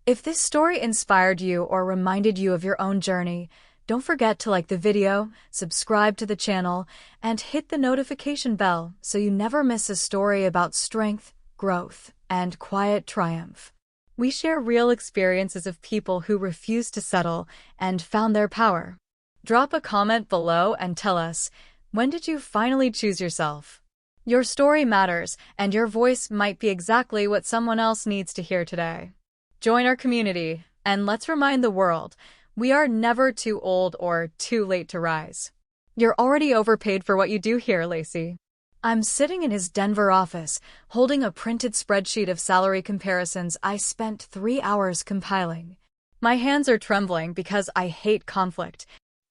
If this story inspired you or reminded you of your own journey, don't forget to like the video, subscribe to the channel, and hit the notification bell so you never miss a story about strength, growth, and quiet triumph. We share real experiences of people who refused to settle and found their power. Drop a comment below and tell us, when did you finally choose yourself? Your story matters, and your voice might be exactly what someone else needs to hear today. Join our community, and let's remind the world, we are never too old or too late to rise. You're already overpaid for what you do here, Lacey. I'm sitting in his Denver office, holding a printed spreadsheet of salary comparisons I spent 3 hours compiling. My hands are trembling because I hate conflict.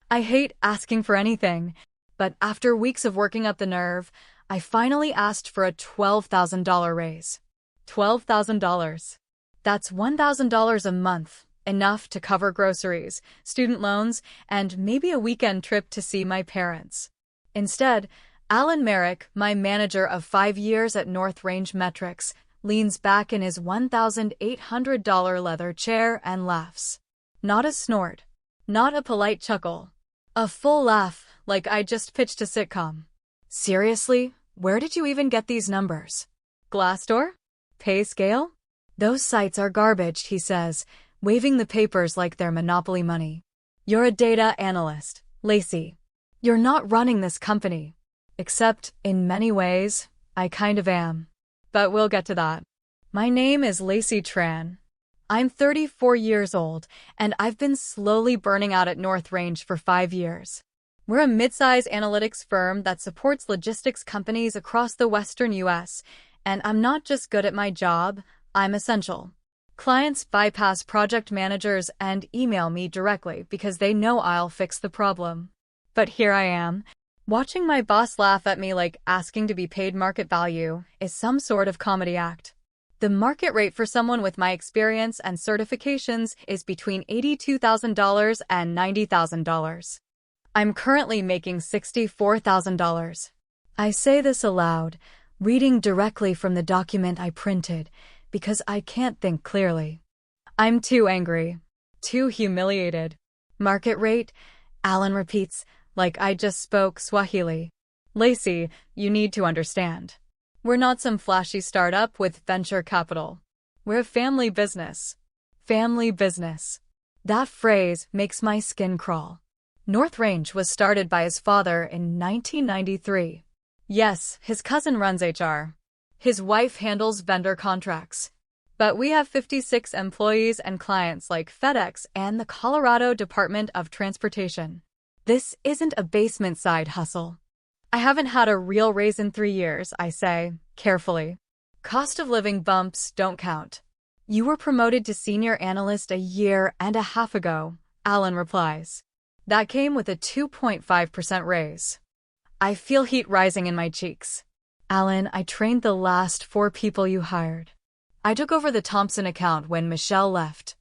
I hate asking for anything. But after weeks of working up the nerve, I finally asked for a $12,000 raise. $12,000. That's $1,000 a month. Enough to cover groceries, student loans, and maybe a weekend trip to see my parents. Instead, Alan Merrick, my manager of 5 years at North Range Metrics, leans back in his $1,800 leather chair and laughs. Not a snort. Not a polite chuckle. A full laugh, like I just pitched a sitcom. Seriously? Where did you even get these numbers? Glassdoor? Pay scale? Those sites are garbage, he says, waving the papers like they're Monopoly money. You're a data analyst, Lacey. You're not running this company. Except, in many ways, I kind of am. But we'll get to that. My name is Lacey Tran. I'm 34 years old, and I've been slowly burning out at North Range for 5 years. We're a mid-size analytics firm that supports logistics companies across the Western U.S., and I'm not just good at my job, I'm essential. Clients bypass project managers and email me directly because they know I'll fix the problem. But here I am, watching my boss laugh at me like asking to be paid market value is some sort of comedy act. The market rate for someone with my experience and certifications is between $82,000 and $90,000. I'm currently making $64,000. I say this aloud, reading directly from the document I printed, because I can't think clearly. I'm too angry. Too humiliated. Market rate? Alan repeats, like I just spoke Swahili. Lacey, you need to understand. We're not some flashy startup with venture capital. We're a family business. Family business. That phrase makes my skin crawl. North Range was started by his father in 1993. Yes, his cousin runs HR. His wife handles vendor contracts. But we have 56 employees and clients like FedEx and the Colorado Department of Transportation. This isn't a basement side hustle. I haven't had a real raise in 3 years, I say, carefully. Cost of living bumps don't count. You were promoted to senior analyst a year and a half ago, Alan replies. That came with a 2.5% raise. I feel heat rising in my cheeks. Alan, I trained the last 4 people you hired. I took over the Thompson account when Michelle left.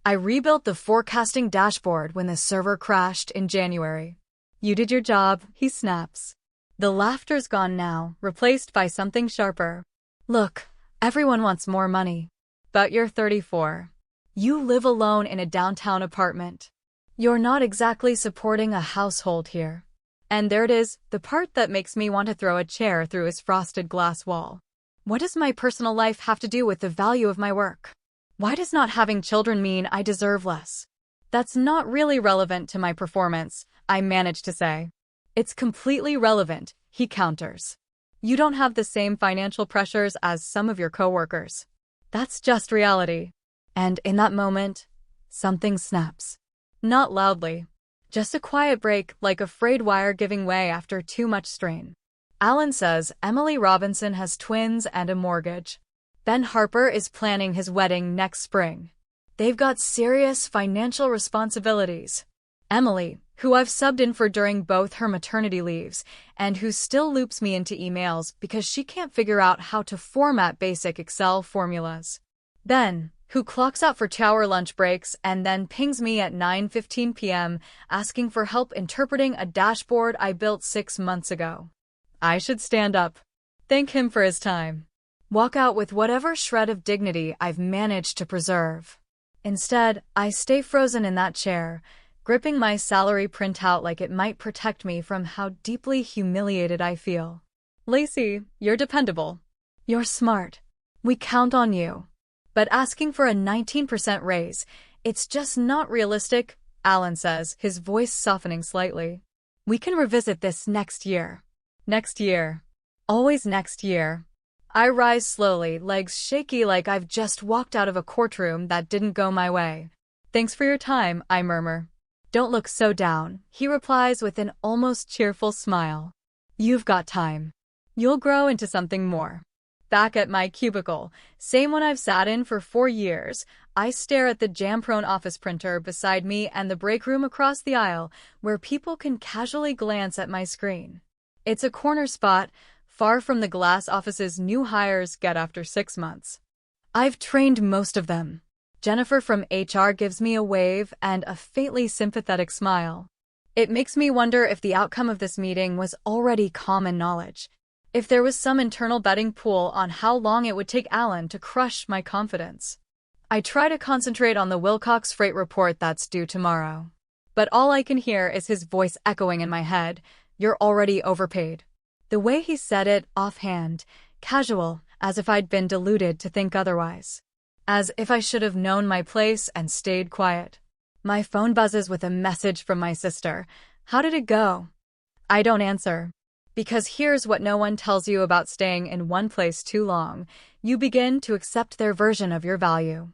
I rebuilt the forecasting dashboard when the server crashed in January. You did your job, he snaps. The laughter's gone now, replaced by something sharper. Look, everyone wants more money. But you're 34. You live alone in a downtown apartment. You're not exactly supporting a household here. And there it is, the part that makes me want to throw a chair through his frosted glass wall. What does my personal life have to do with the value of my work? Why does not having children mean I deserve less? That's not really relevant to my performance, I manage to say. It's completely relevant, he counters. You don't have the same financial pressures as some of your coworkers. That's just reality. And in that moment, something snaps. Not loudly. Just a quiet break, like a frayed wire giving way after too much strain. Alan says Emily Robinson has twins and a mortgage. Ben Harper is planning his wedding next spring. They've got serious financial responsibilities. Emily, who I've subbed in for during both her maternity leaves, and who still loops me into emails because she can't figure out how to format basic Excel formulas. Ben, who clocks out for 2-hour lunch breaks and then pings me at 9:15 p.m. asking for help interpreting a dashboard I built 6 months ago. I should stand up. Thank him for his time. Walk out with whatever shred of dignity I've managed to preserve. Instead, I stay frozen in that chair, gripping my salary printout like it might protect me from how deeply humiliated I feel. Lacey, you're dependable. You're smart. We count on you. But asking for a 19% raise, it's just not realistic, Alan says, his voice softening slightly. We can revisit this next year. Next year. Always next year. I rise slowly, legs shaky like I've just walked out of a courtroom that didn't go my way. Thanks for your time, I murmur. Don't look so down, he replies with an almost cheerful smile. You've got time. You'll grow into something more. Back at my cubicle, same one I've sat in for 4 years, I stare at the jam-prone office printer beside me and the break room across the aisle where people can casually glance at my screen. It's a corner spot, far from the glass offices new hires get after 6 months. I've trained most of them. Jennifer from HR gives me a wave and a faintly sympathetic smile. It makes me wonder if the outcome of this meeting was already common knowledge. If there was some internal betting pool on how long it would take Alan to crush my confidence. I try to concentrate on the Wilcox freight report that's due tomorrow. But all I can hear is his voice echoing in my head, "You're already overpaid." The way he said it, offhand, casual, as if I'd been deluded to think otherwise. As if I should have known my place and stayed quiet. My phone buzzes with a message from my sister. How did it go? I don't answer. Because here's what no one tells you about staying in one place too long. You begin to accept their version of your value.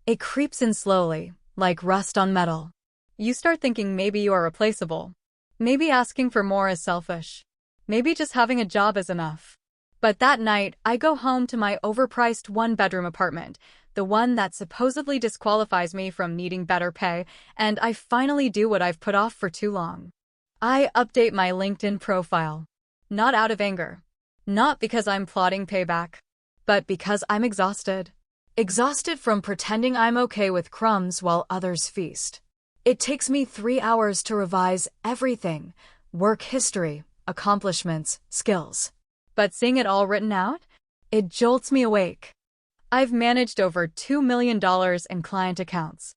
It creeps in slowly, like rust on metal. You start thinking maybe you are replaceable. Maybe asking for more is selfish. Maybe just having a job is enough. But that night, I go home to my overpriced one-bedroom apartment, the one that supposedly disqualifies me from needing better pay, and I finally do what I've put off for too long. I update my LinkedIn profile. Not out of anger. Not because I'm plotting payback. But because I'm exhausted. Exhausted from pretending I'm okay with crumbs while others feast. It takes me 3 hours to revise everything. Work history, accomplishments, skills. But seeing it all written out? It jolts me awake. I've managed over $2 million in client accounts.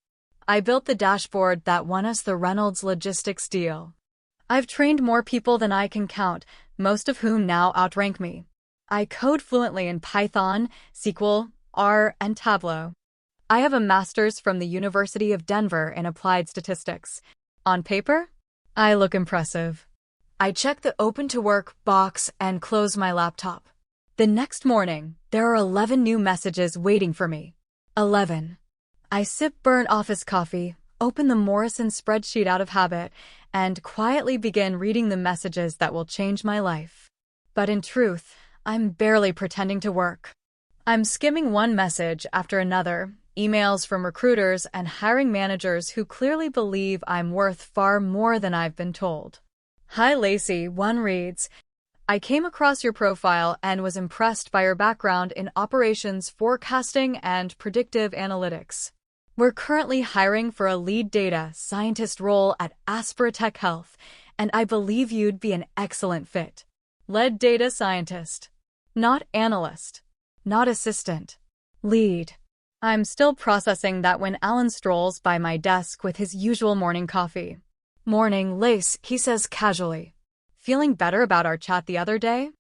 I built the dashboard that won us the Reynolds Logistics deal. I've trained more people than I can count, most of whom now outrank me. I code fluently in Python, SQL, R, and Tableau. I have a master's from the University of Denver in applied statistics. On paper, I look impressive. I check the Open to Work box and close my laptop. The next morning, there are 11 new messages waiting for me. 11. I sip burnt office coffee, open the Morrison spreadsheet out of habit, and quietly begin reading the messages that will change my life. But in truth, I'm barely pretending to work. I'm skimming one message after another, emails from recruiters and hiring managers who clearly believe I'm worth far more than I've been told. Hi Lacey, one reads, I came across your profile and was impressed by your background in operations forecasting and predictive analytics. We're currently hiring for a lead data scientist role at Asperatech Health, and I believe you'd be an excellent fit. Lead data scientist. Not analyst. Not assistant. Lead. I'm still processing that when Alan strolls by my desk with his usual morning coffee. Morning, Lace, he says casually. Feeling better about our chat the other day?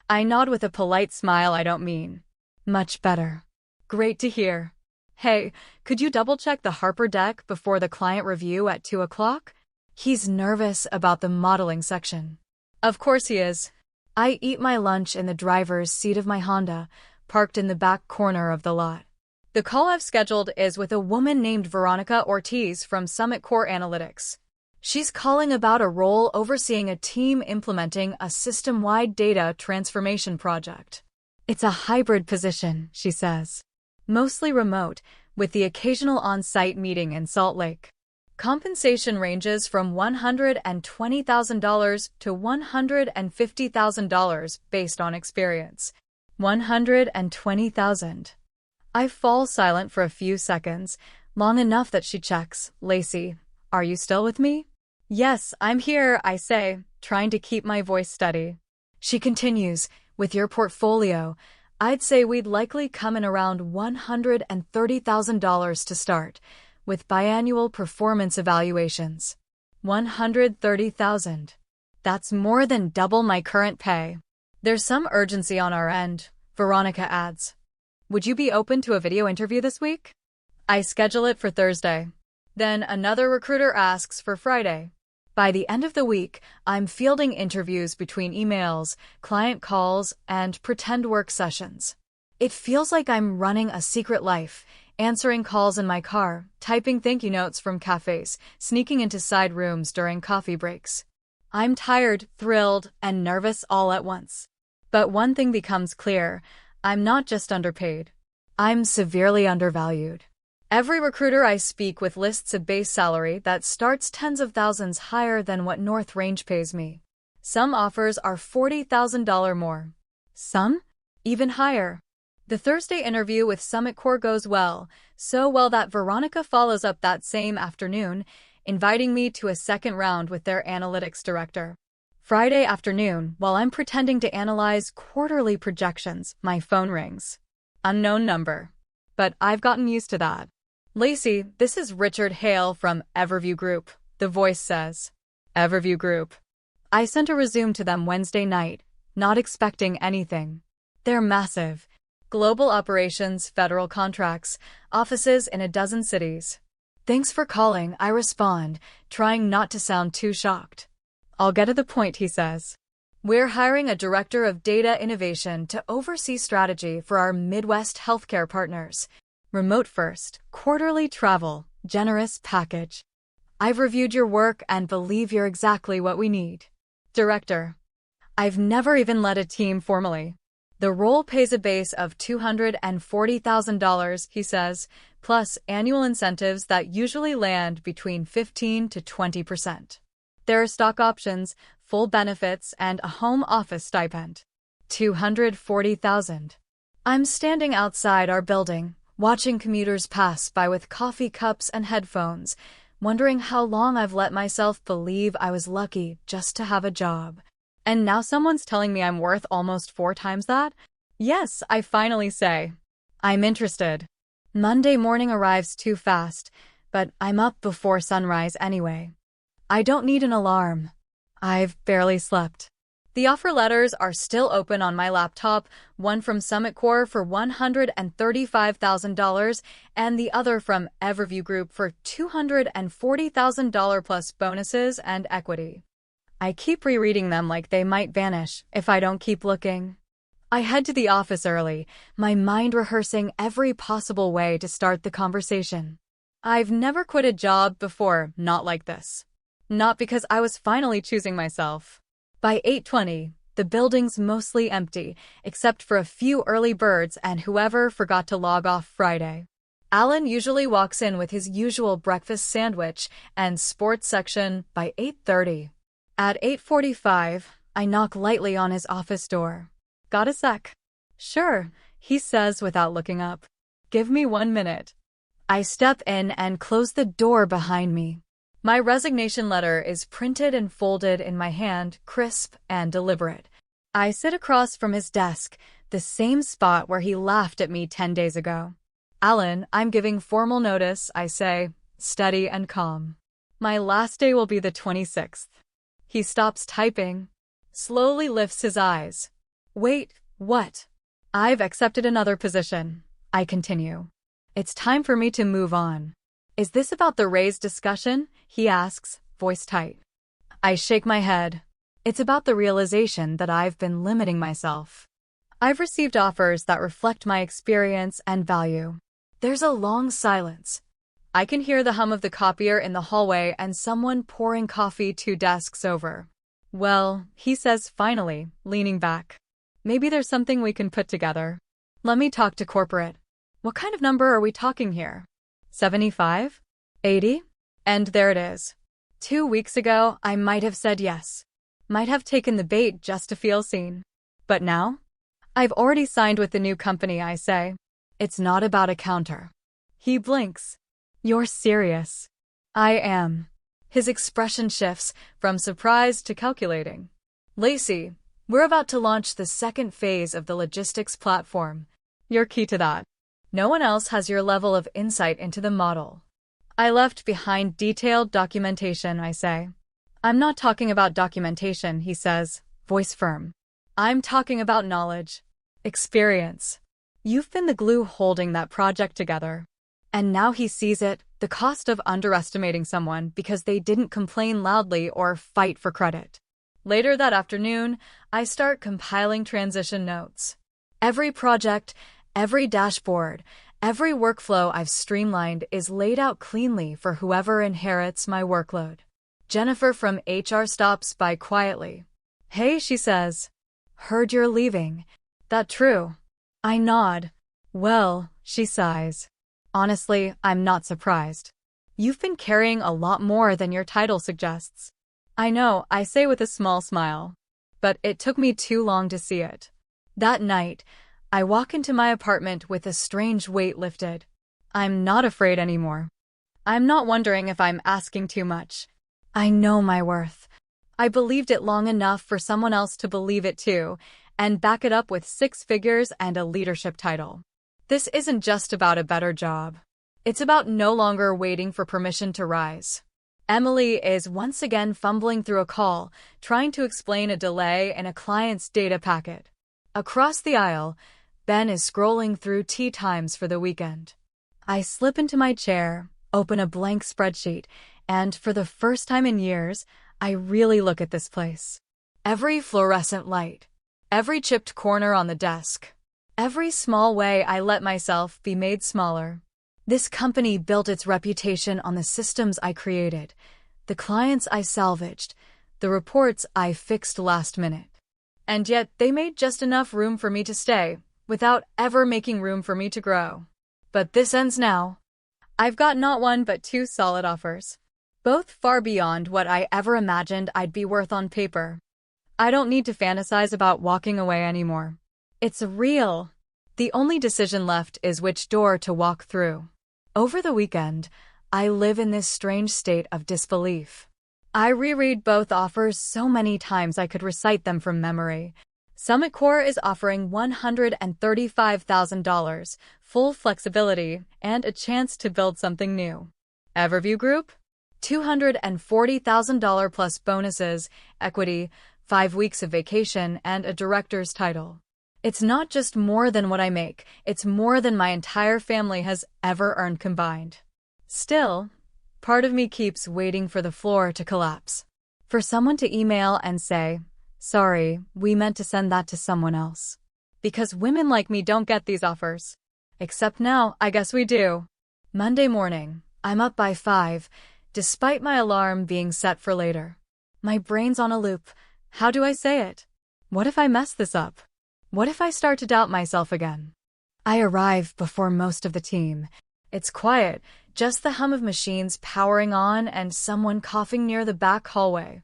I nod with a polite smile I don't mean. Much better. Great to hear. Hey, could you double-check the Harper deck before the client review at 2 o'clock? He's nervous about the modeling section. Of course he is. I eat my lunch in the driver's seat of my Honda, parked in the back corner of the lot. The call I've scheduled is with a woman named Veronica Ortiz from Summit Core Analytics. She's calling about a role overseeing a team implementing a system-wide data transformation project. It's a hybrid position, she says. Mostly remote, with the occasional on-site meeting in Salt Lake. Compensation ranges from $120,000 to $150,000 based on experience. $120,000. I fall silent for a few seconds, long enough that she checks. Lacey, are you still with me? Yes, I'm here, I say, trying to keep my voice steady. She continues, with your portfolio, I'd say we'd likely come in around $130,000 to start, with biannual performance evaluations. 130,000. That's more than double my current pay. There's some urgency on our end, Veronica adds. Would you be open to a video interview this week? I schedule it for Thursday. Then another recruiter asks for Friday. By the end of the week, I'm fielding interviews between emails, client calls, and pretend work sessions. It feels like I'm running a secret life, answering calls in my car, typing thank you notes from cafes, sneaking into side rooms during coffee breaks. I'm tired, thrilled, and nervous all at once. But one thing becomes clear: I'm not just underpaid. I'm severely undervalued. Every recruiter I speak with lists a base salary that starts tens of thousands higher than what North Range pays me. Some offers are $40,000 more. Some even higher. The Thursday interview with Summit Core goes well, so well that Veronica follows up that same afternoon, inviting me to a second round with their analytics director. Friday afternoon, while I'm pretending to analyze quarterly projections, my phone rings. Unknown number. But I've gotten used to that. Lacey, this is Richard Hale from Everview Group, the voice says. Everview Group. I sent a resume to them Wednesday night, not expecting anything. They're massive. Global operations, federal contracts, offices in a dozen cities. Thanks for calling, I respond, trying not to sound too shocked. I'll get to the point, he says. We're hiring a director of data innovation to oversee strategy for our Midwest healthcare partners. Remote first, quarterly travel, generous package. I've reviewed your work and believe you're exactly what we need. Director. I've never even led a team formally. The role pays a base of $240,000, he says, plus annual incentives that usually land between 15 to 20%. There are stock options, full benefits, and a home office stipend. $240,000. I'm standing outside our building, watching commuters pass by with coffee cups and headphones, wondering how long I've let myself believe I was lucky just to have a job. And now someone's telling me I'm worth almost 4 times that? Yes, I finally say. I'm interested. Monday morning arrives too fast, but I'm up before sunrise anyway. I don't need an alarm. I've barely slept. The offer letters are still open on my laptop, one from Summit Core for $135,000 and the other from Everview Group for $240,000 plus bonuses and equity. I keep rereading them like they might vanish if I don't keep looking. I head to the office early, my mind rehearsing every possible way to start the conversation. I've never quit a job before, not like this. Not because I was finally choosing myself. By 8:20, the building's mostly empty, except for a few early birds and whoever forgot to log off Friday. Alan usually walks in with his usual breakfast sandwich and sports section by 8:30. At 8:45, I knock lightly on his office door. Got a sec? Sure, he says without looking up. Give me 1 minute. I step in and close the door behind me. My resignation letter is printed and folded in my hand, crisp and deliberate. I sit across from his desk, the same spot where he laughed at me 10 days ago. Alan, I'm giving formal notice, I say, steady and calm. My last day will be the 26th. He stops typing, slowly lifts his eyes. Wait, what? I've accepted another position, I continue. It's time for me to move on. Is this about the raise discussion? He asks, voice tight. I shake my head. It's about the realization that I've been limiting myself. I've received offers that reflect my experience and value. There's a long silence. I can hear the hum of the copier in the hallway and someone pouring coffee 2 desks over. Well, he says finally, leaning back. Maybe there's something we can put together. Let me talk to corporate. What kind of number are we talking here? 75? 80? And there it is. 2 weeks ago, I might have said yes. Might have taken the bait just to feel seen. But now? I've already signed with the new company, I say. It's not about a counter. He blinks. You're serious. I am. His expression shifts from surprise to calculating. Lacey, we're about to launch the second phase of the logistics platform. You're key to that. No one else has your level of insight into the model. I left behind detailed documentation, I say. I'm not talking about documentation, he says, voice firm. I'm talking about knowledge. Experience. You've been the glue holding that project together. And now he sees it, the cost of underestimating someone because they didn't complain loudly or fight for credit. Later that afternoon, I start compiling transition notes. Every project, every dashboard, every workflow I've streamlined is laid out cleanly for whoever inherits my workload. Jennifer from HR stops by quietly. Hey, she says. Heard you're leaving. That true? I nod. Well, she sighs. Honestly, I'm not surprised. You've been carrying a lot more than your title suggests. I know, I say with a small smile. But it took me too long to see it. That night, I walk into my apartment with a strange weight lifted. I'm not afraid anymore. I'm not wondering if I'm asking too much. I know my worth. I believed it long enough for someone else to believe it too, and back it up with 6 figures and a leadership title. This isn't just about a better job. It's about no longer waiting for permission to rise. Emily is once again fumbling through a call, trying to explain a delay in a client's data packet. Across the aisle, Ben is scrolling through tea times for the weekend. I slip into my chair, open a blank spreadsheet, and for the first time in years, I really look at this place. Every fluorescent light, every chipped corner on the desk, every small way I let myself be made smaller. This company built its reputation on the systems I created, the clients I salvaged, the reports I fixed last minute. And yet they made just enough room for me to stay, without ever making room for me to grow. But this ends now. I've got not one but 2 solid offers, both far beyond what I ever imagined I'd be worth on paper. I don't need to fantasize about walking away anymore. It's real. The only decision left is which door to walk through. Over the weekend, I live in this strange state of disbelief. I reread both offers so many times I could recite them from memory. Summit Core is offering $135,000, full flexibility, and a chance to build something new. Everview Group? $240,000 plus bonuses, equity, 5 weeks of vacation, and a director's title. It's not just more than what I make, it's more than my entire family has ever earned combined. Still, part of me keeps waiting for the floor to collapse. For someone to email and say, sorry, we meant to send that to someone else. Because women like me don't get these offers. Except now, I guess we do. Monday morning, I'm up by 5, despite my alarm being set for later. My brain's on a loop. How do I say it? What if I mess this up? What if I start to doubt myself again? I arrive before most of the team. It's quiet, just the hum of machines powering on and someone coughing near the back hallway.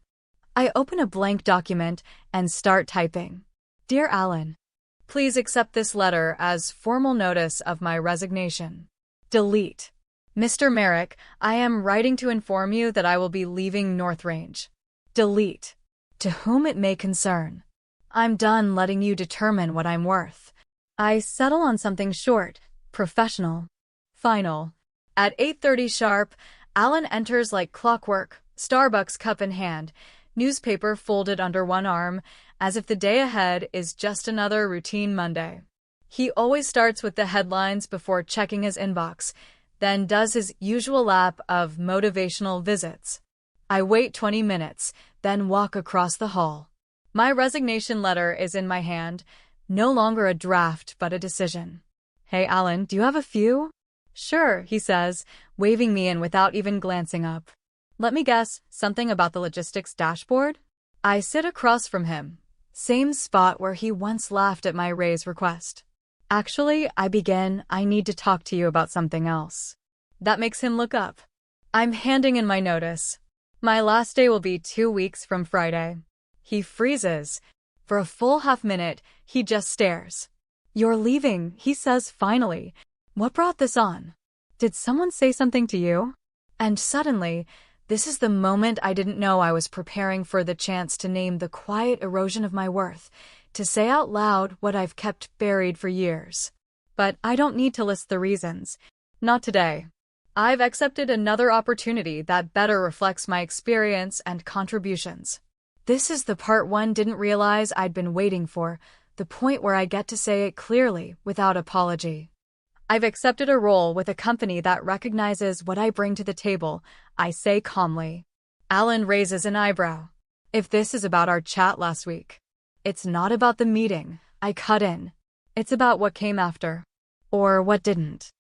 I open a blank document and start typing. Dear Alan, please accept this letter as formal notice of my resignation. Delete. Mr. Merrick, I am writing to inform you that I will be leaving North Range. Delete. To whom it may concern. I'm done letting you determine what I'm worth. I settle on something short, professional. Final. At 8:30 sharp, Alan enters like clockwork, Starbucks cup in hand, newspaper folded under one arm, as if the day ahead is just another routine Monday. He always starts with the headlines before checking his inbox, then does his usual lap of motivational visits. I wait 20 minutes, then walk across the hall. My resignation letter is in my hand, no longer a draft but a decision. Hey Alan, do you have a few? Sure, he says, waving me in without even glancing up. Let me guess, something about the logistics dashboard? I sit across from him, same spot where he once laughed at my raise request. Actually, I need to talk to you about something else. That makes him look up. I'm handing in my notice. My last day will be 2 weeks from Friday. He freezes. For a full half-minute, he just stares. You're leaving, he says finally. What brought this on? Did someone say something to you? And suddenly, this is the moment I didn't know I was preparing for, the chance to name the quiet erosion of my worth, to say out loud what I've kept buried for years. But I don't need to list the reasons. Not today. I've accepted another opportunity that better reflects my experience and contributions. This is the part one didn't realize I'd been waiting for, the point where I get to say it clearly, without apology. I've accepted a role with a company that recognizes what I bring to the table, I say calmly. Alan raises an eyebrow. If this is about our chat last week. It's not about the meeting, I cut in. It's about what came after. Or what didn't.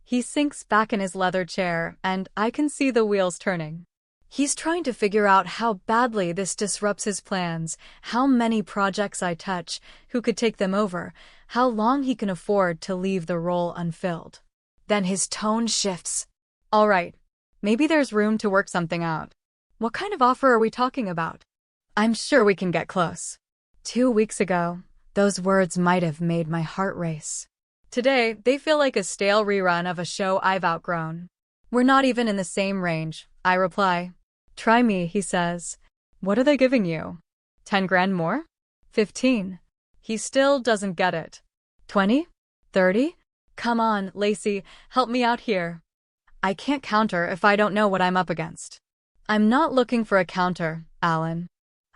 He sinks back in his leather chair, and I can see the wheels turning. He's trying to figure out how badly this disrupts his plans, how many projects I touch, who could take them over, how long he can afford to leave the role unfilled. Then his tone shifts. All right, maybe there's room to work something out. What kind of offer are we talking about? I'm sure we can get close. 2 weeks ago, those words might have made my heart race. Today, they feel like a stale rerun of a show I've outgrown. We're not even in the same range, I reply. Try me, he says. What are they giving you? 10 grand more? 15. He still doesn't get it. 20? 30? Come on, Lacey, help me out here. I can't counter if I don't know what I'm up against. I'm not looking for a counter, Alan.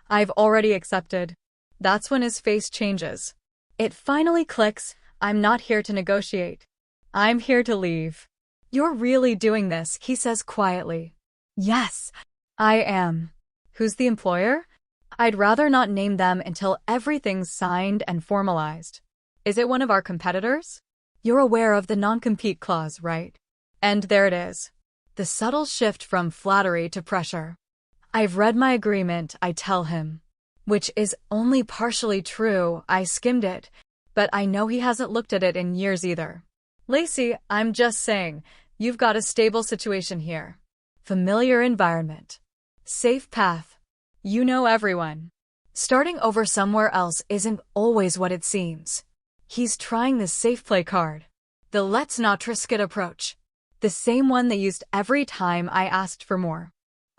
I've already accepted. That's when his face changes. It finally clicks. I'm not here to negotiate. I'm here to leave. You're really doing this, he says quietly. Yes, I am. Who's the employer? I'd rather not name them until everything's signed and formalized. Is it one of our competitors? You're aware of the non-compete clause, right? And there it is. The subtle shift from flattery to pressure. I've read my agreement, I tell him. Which is only partially true, I skimmed it. But I know he hasn't looked at it in years either. Lacey, I'm just saying, you've got a stable situation here. Familiar environment. Safe path. You know everyone. Starting over somewhere else isn't always what it seems. He's trying the safe play card. The let's not risk it approach. The same one they used every time I asked for more.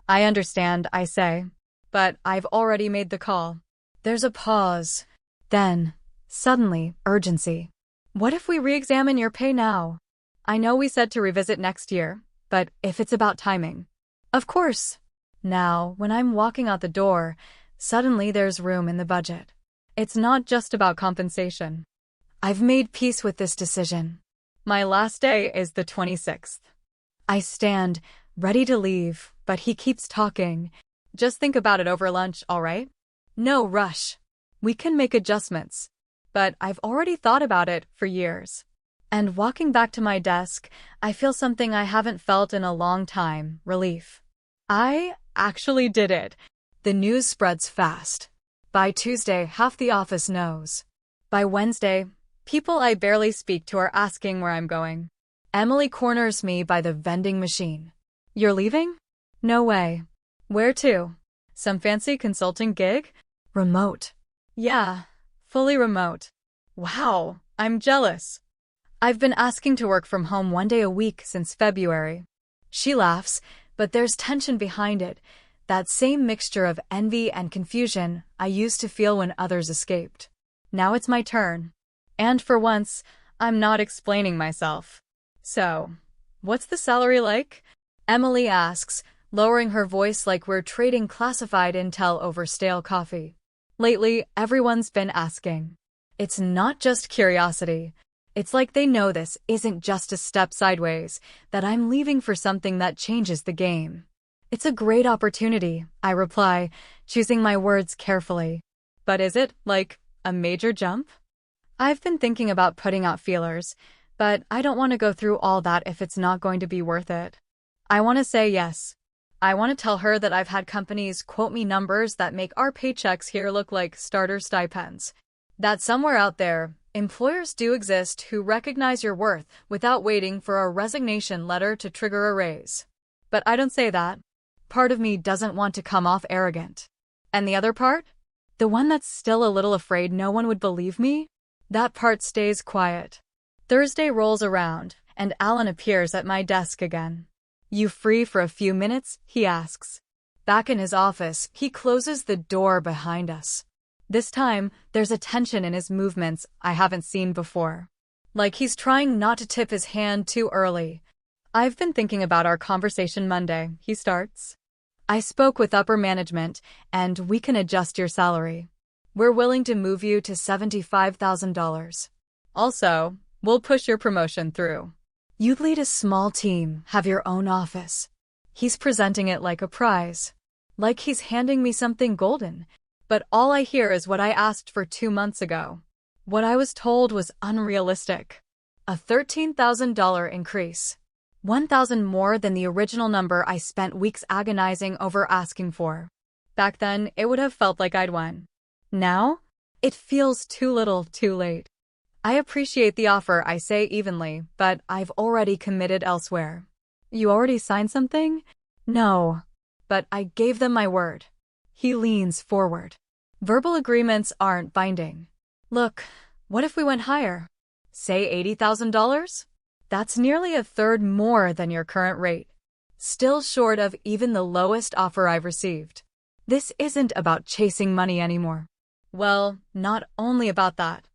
I understand, I say. But I've already made the call. There's a pause. Then, suddenly, urgency. What if we re-examine your pay now? I know we said to revisit next year, but if it's about timing. Of course. Now, when I'm walking out the door, suddenly there's room in the budget. It's not just about compensation. I've made peace with this decision. My last day is the 26th. I stand, ready to leave, but he keeps talking. Just think about it over lunch, all right? No rush. We can make adjustments. But I've already thought about it for years. And walking back to my desk, I feel something I haven't felt in a long time, relief. I actually did it. The news spreads fast. By Tuesday, half the office knows. By Wednesday, people I barely speak to are asking where I'm going. Emily corners me by the vending machine. You're leaving? No way. Where to? Some fancy consulting gig? Remote. Yeah, fully remote. Wow, I'm jealous. I've been asking to work from home 1 day a week since February. She laughs, but there's tension behind it, that same mixture of envy and confusion I used to feel when others escaped. Now it's my turn. And for once, I'm not explaining myself. So, what's the salary like? Emily asks, lowering her voice like we're trading classified intel over stale coffee. Lately, everyone's been asking. It's not just curiosity. It's like they know this isn't just a step sideways, that I'm leaving for something that changes the game. It's a great opportunity, I reply, choosing my words carefully. But is it, like, a major jump? I've been thinking about putting out feelers, but I don't want to go through all that if it's not going to be worth it. I want to say yes. I want to tell her that I've had companies quote me numbers that make our paychecks here look like starter stipends. That somewhere out there, employers do exist who recognize your worth without waiting for a resignation letter to trigger a raise. But I don't say that. Part of me doesn't want to come off arrogant. And the other part? The one that's still a little afraid no one would believe me? That part stays quiet. Thursday rolls around, and Alan appears at my desk again. You free for a few minutes? He asks. Back in his office, he closes the door behind us. This time, there's a tension in his movements I haven't seen before. Like he's trying not to tip his hand too early. I've been thinking about our conversation Monday, he starts. I spoke with upper management, and we can adjust your salary. We're willing to move you to $75,000. Also, we'll push your promotion through. You lead a small team, have your own office. He's presenting it like a prize. Like he's handing me something golden. But all I hear is what I asked for 2 months ago. What I was told was unrealistic. A $13,000 increase. 1,000 more than the original number I spent weeks agonizing over asking for. Back then, it would have felt like I'd won. Now, it feels too little, too late. I appreciate the offer, I say evenly, but I've already committed elsewhere. You already signed something? No. But I gave them my word. He leans forward. Verbal agreements aren't binding. Look, what if we went higher? Say $80,000? That's nearly a third more than your current rate. Still short of even the lowest offer I've received. This isn't about chasing money anymore. Well, not only about that.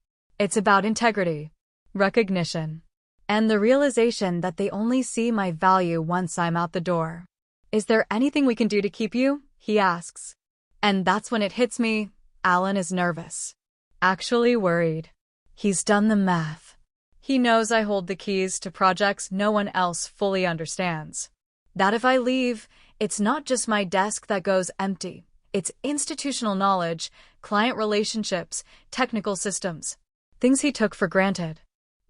It's about integrity, recognition, and the realization that they only see my value once I'm out the door. Is there anything we can do to keep you? He asks. And that's when it hits me, Alan is nervous. Actually worried. He's done the math. He knows I hold the keys to projects no one else fully understands. That if I leave, it's not just my desk that goes empty. It's institutional knowledge, client relationships, technical systems. Things he took for granted.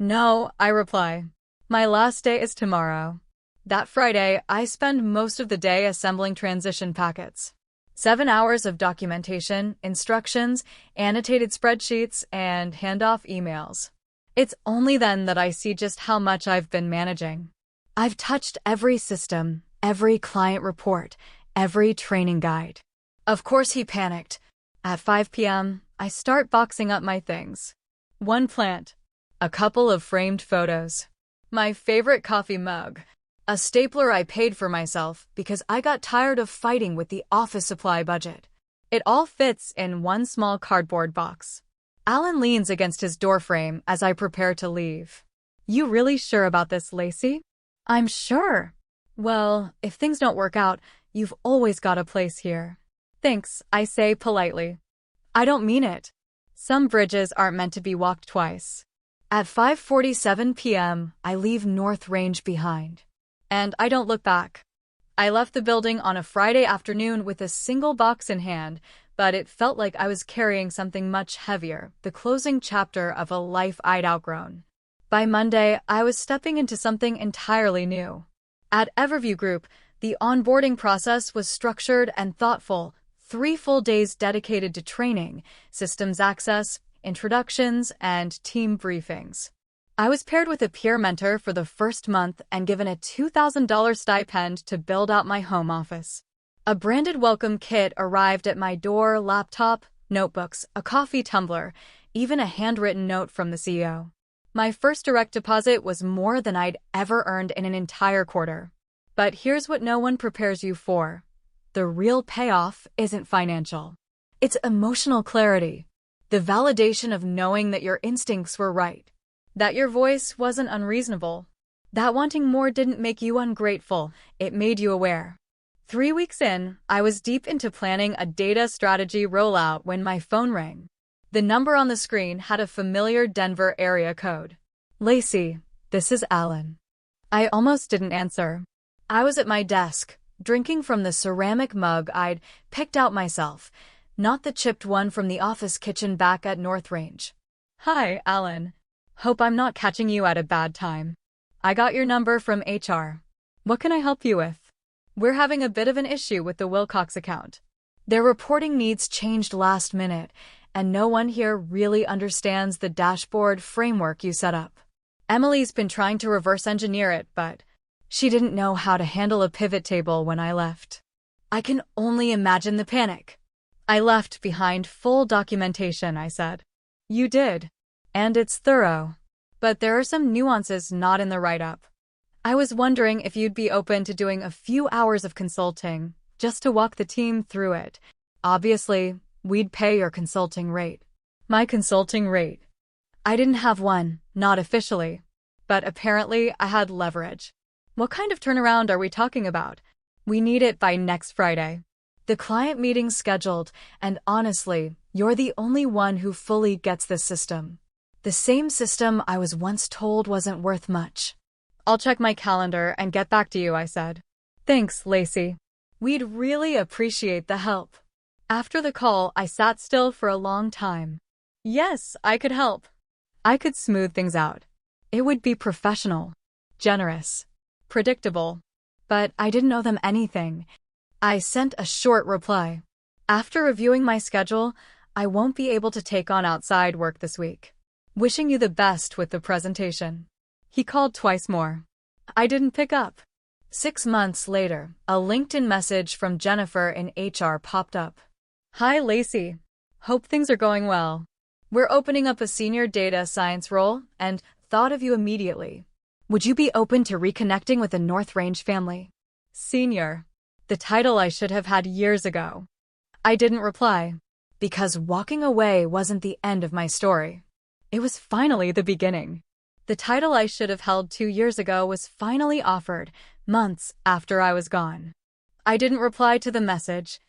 No, I reply. My last day is tomorrow. That Friday, I spend most of the day assembling transition packets. 7 hours of documentation, instructions, annotated spreadsheets, and handoff emails. It's only then that I see just how much I've been managing. I've touched every system, every client report, every training guide. Of course he panicked. At 5 p.m., I start boxing up my things. One plant, a couple of framed photos, my favorite coffee mug, a stapler I paid for myself because I got tired of fighting with the office supply budget. It all fits in one small cardboard box. Alan leans against his doorframe as I prepare to leave. You really sure about this, Lacey? I'm sure. Well, if things don't work out, you've always got a place here. Thanks, I say politely. I don't mean it. Some bridges aren't meant to be walked twice. At 5:47 p.m., I leave North Range behind. And I don't look back. I left the building on a Friday afternoon with a single box in hand, but it felt like I was carrying something much heavier, the closing chapter of a life I'd outgrown. By Monday, I was stepping into something entirely new. At Everview Group, the onboarding process was structured and thoughtful. 3 full days dedicated to training, systems access, introductions, and team briefings. I was paired with a peer mentor for the first month and given a $2,000 stipend to build out my home office. A branded welcome kit arrived at my door, laptop, notebooks, a coffee tumbler, even a handwritten note from the CEO. My first direct deposit was more than I'd ever earned in an entire quarter. But here's what no one prepares you for. The real payoff isn't financial. It's emotional clarity. The validation of knowing that your instincts were right. That your voice wasn't unreasonable. That wanting more didn't make you ungrateful, it made you aware. 3 weeks in, I was deep into planning a data strategy rollout when my phone rang. The number on the screen had a familiar Denver area code. Lacey, this is Alan. I almost didn't answer. I was at my desk, drinking from the ceramic mug I'd picked out myself, not the chipped one from the office kitchen back at North Range. Hi, Alan. Hope I'm not catching you at a bad time. I got your number from HR. What can I help you with? We're having a bit of an issue with the Wilcox account. Their reporting needs changed last minute, and no one here really understands the dashboard framework you set up. Emily's been trying to reverse engineer it, but she didn't know how to handle a pivot table when I left. I can only imagine the panic. I left behind full documentation, I said. You did. And it's thorough. But there are some nuances not in the write-up. I was wondering if you'd be open to doing a few hours of consulting, just to walk the team through it. Obviously, we'd pay your consulting rate. My consulting rate. I didn't have one, not officially. But apparently I had leverage. What kind of turnaround are we talking about? We need it by next Friday. The client meeting's scheduled, and honestly, you're the only one who fully gets this system. The same system I was once told wasn't worth much. I'll check my calendar and get back to you, I said. Thanks, Lacey. We'd really appreciate the help. After the call, I sat still for a long time. Yes, I could help. I could smooth things out. It would be professional, generous, predictable. But I didn't owe them anything. I sent a short reply. After reviewing my schedule, I won't be able to take on outside work this week. Wishing you the best with the presentation. He called twice more. I didn't pick up. 6 months later, a LinkedIn message from Jennifer in HR popped up. Hi, Lacey. Hope things are going well. We're opening up a senior data science role and thought of you immediately. Would you be open to reconnecting with the North Range family? Senior. The title I should have had years ago. I didn't reply, because walking away wasn't the end of my story. It was finally the beginning. The title I should have held 2 years ago was finally offered, months after I was gone. I didn't reply to the message.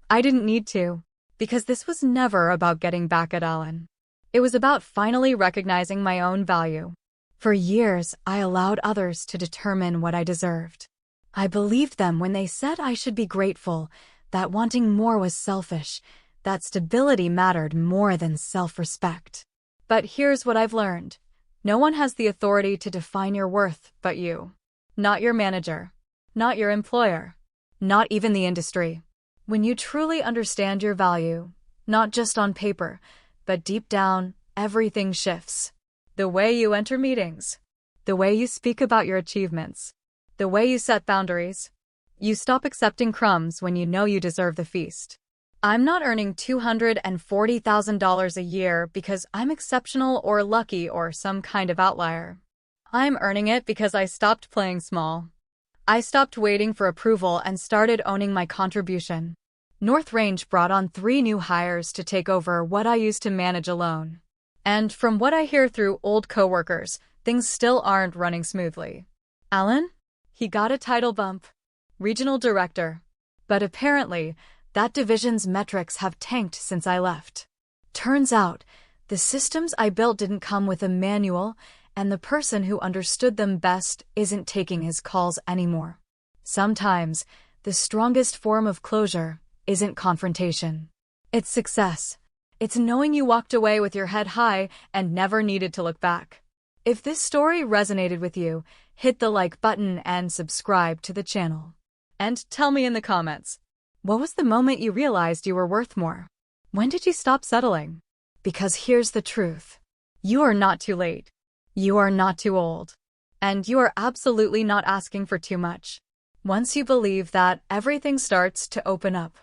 I didn't need to, because this was never about getting back at Alan. It was about finally recognizing my own value. For years, I allowed others to determine what I deserved. I believed them when they said I should be grateful, that wanting more was selfish, that stability mattered more than self-respect. But here's what I've learned. No one has the authority to define your worth but you. Not your manager. Not your employer. Not even the industry. When you truly understand your value, not just on paper, but deep down, everything shifts. The way you enter meetings. The way you speak about your achievements. The way you set boundaries. You stop accepting crumbs when you know you deserve the feast. I'm not earning $240,000 a year because I'm exceptional or lucky or some kind of outlier. I'm earning it because I stopped playing small. I stopped waiting for approval and started owning my contribution. North Range brought on 3 new hires to take over what I used to manage alone. And from what I hear through old coworkers, things still aren't running smoothly. Alan? He got a title bump. Regional director. But apparently, that division's metrics have tanked since I left. Turns out, the systems I built didn't come with a manual, and the person who understood them best isn't taking his calls anymore. Sometimes, the strongest form of closure isn't confrontation. It's success. It's knowing you walked away with your head high and never needed to look back. If this story resonated with you, hit the like button and subscribe to the channel. And tell me in the comments, what was the moment you realized you were worth more? When did you stop settling? Because here's the truth. You are not too late. You are not too old. And you are absolutely not asking for too much. Once you believe that, everything starts to open up.